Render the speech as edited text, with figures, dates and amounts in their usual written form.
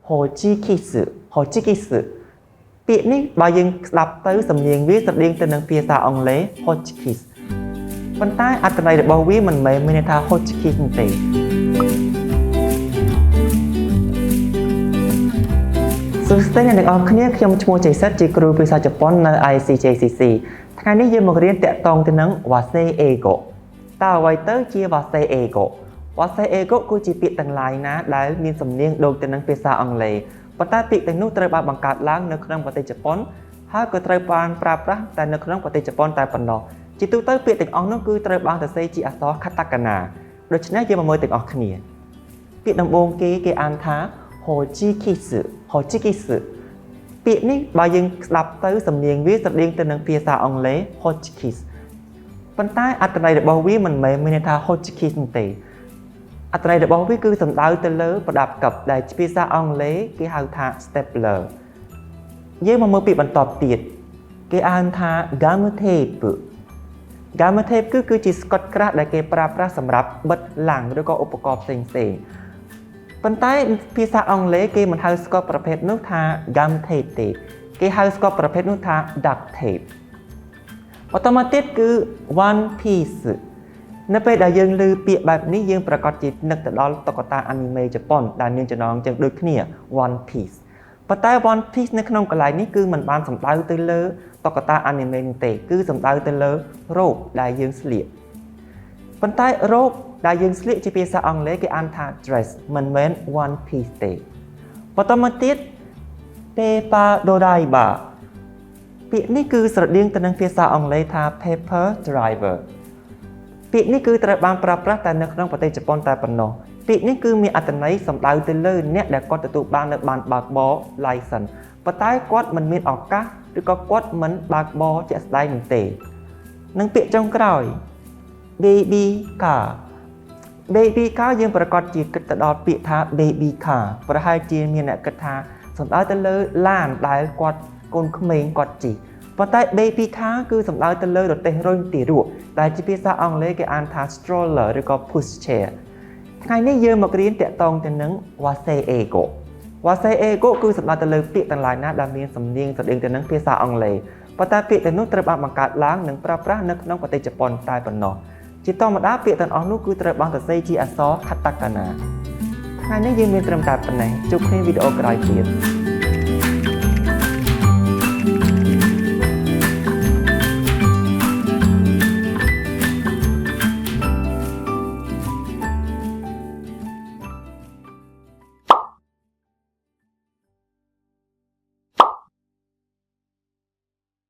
hồ chi kissពាក្យនេះបើយើងស្ដាប់ទៅសំនៀងវាស្រដៀងទៅនឹងភាសាអង់គ្លេស Hotchkiss ប៉ុន្តែអត្ថន័យរបស់វាមិនមែនមានន័យថា Hotchkiss ទេសួស្តីអ្នកទាំងអស់គ្នាខ្ញុំឈ្មោះជ័យសិទ្ធជាគ្រូភាសាជប៉ុននៅ ICJCC ថ្ងៃនេះយើងមករៀនតាក់ទងទៅនឹង Wase Eigo តើអ្វីទៅជា Wase Eigo Wase Eigo គឺជាពាក្យទាំងឡាយណាដែលមានសំនៀងដូចទៅនឹងភាសាអង់គ្លេសប៉ុន្តែពាក្យទាំងនោះត្រូវបានបង្កើតឡើងនៅក្នុងប្រទេសជប៉ុនហើយក៏ត្រូវបានប្រើប្រាស់តែនៅក្នុងប្រទេសជប៉ុនតែប៉ុណ្ណោះជាទូទៅពាក្យទាំងអស់នោះគឺត្រូវបានសរសេរជាអក្សរ katakana ដូច្នេះយើងមកមើលទាំងអស់គ្នាពាក្យដំបូងគេអានថា Hotchkiss ពាក្យនេះបើយើងស្ដាប់ទៅសំនៀងវាស្រដៀងទៅនឹងភាសាអង់គ្លេស Hotchkiss ប៉ុន្តែអត្ថន័យរបស់វាមិនមែនមានន័យថា Hotchkiss ទេអត្ថន័យរបស់វាគឺសំដៅទៅលើប្រដាប់កັບដែលជាភាសាអង់គ្លេសគេហៅថា stapler យើងមកមើលពាក្យបន្តទៀតគេអានថា gum tape គឺជាស្កុតក្រាស់ដែលគេប្រើប្រាស់សម្រាប់បិទឡាំងឬក៏ឧបករណ៍ផ្សេងប៉ុន្តែភាសាអង់គ្លេសគេមិនហៅស្កុតប្រភេទនោះថា gum tape ទេគេហៅស្កុតប្រភេទនោះថា duct tape បន្តមកទៀតគឺ one piece នៅពេលដែលយើងឮពាក្យបែបនេះយើងប្រកាសជានឹកទៅដល់តុក្កតាអានីមេជប៉ុនដែលមានចំណងជើងដូចគ្នា One Piece ប៉ុន្តែ One Piece នៅក្នុងកន្លែងនេះគឺមិនបានសំដៅទៅលើតុក្កតាអានីមេនោះទេគឺសំដៅទៅលើរ៉ូបដែលយើងស្លៀកប៉ុន្តែរ៉ូបដែលយើងស្លៀកជាភាសាអង់គ្លេសគេអានថា dress មិនមែន One Piece ទេបន្តមកទៀត paper dodaiba ពាក្យនេះគឺស្រដៀងទៅនឹងភាសាអង់គ្លេសថា paper driverពាក្យនេះគឺត្រូវបានប្រើប្រាស់តែនៅក្នុងប្រទេសជប៉ុនតែប៉ុណ្ណោះពាក្យនេះគឺមានអត្ថន័យសំដៅទៅលើអ្នកដែលគាត់ទទួលបាននៅបានបើកបរ license ប៉ុន្តែគាត់មិនមានឱកាសឬក៏គាត់មិនបើកបរជាក់ស្ដែងនោះទេនិងពាក្យចុងក្រោយ baby car យើងប្រកាសជាគិតទៅដល់ពាក្យថា baby car ប្រហែលជាមានអ្នកគិតថាសំដៅទៅលើឡានដែលគាត់កូនក្មេងគាត់ជិះប៉ុន្តែ baby car គឺសំដៅទៅលើរទេះរុញទារកដែលជាភាសាអង់គ្លេសគេអានថា stroller ឬក៏ pushchair ថ្ងៃនេះយើងមករៀនតាក់ទងទៅនឹង Wase Eigo គឺសំដៅទៅលើពាក្យទាំងឡាយណាដែលមានសំនៀងស្រដៀងទៅនឹងភាសាអង់គ្លេសប៉ុន្តែពាក្យទាំងនោះត្រូវបានបង្កើតឡើងនិងប្រើប្រាស់នៅក្នុងប្រទេសជប៉ុនតែប៉ុណ្ណោះជាធម្មតាពាក្យទាំងអស់នោះគឺត្រូវបានសរសេរជាអក្សរ katakana ថ្ងៃនេះយើងមានត្រឹមតែប៉ុណ្ណេះជួបគ្នាវីដេអូក្រោយទៀត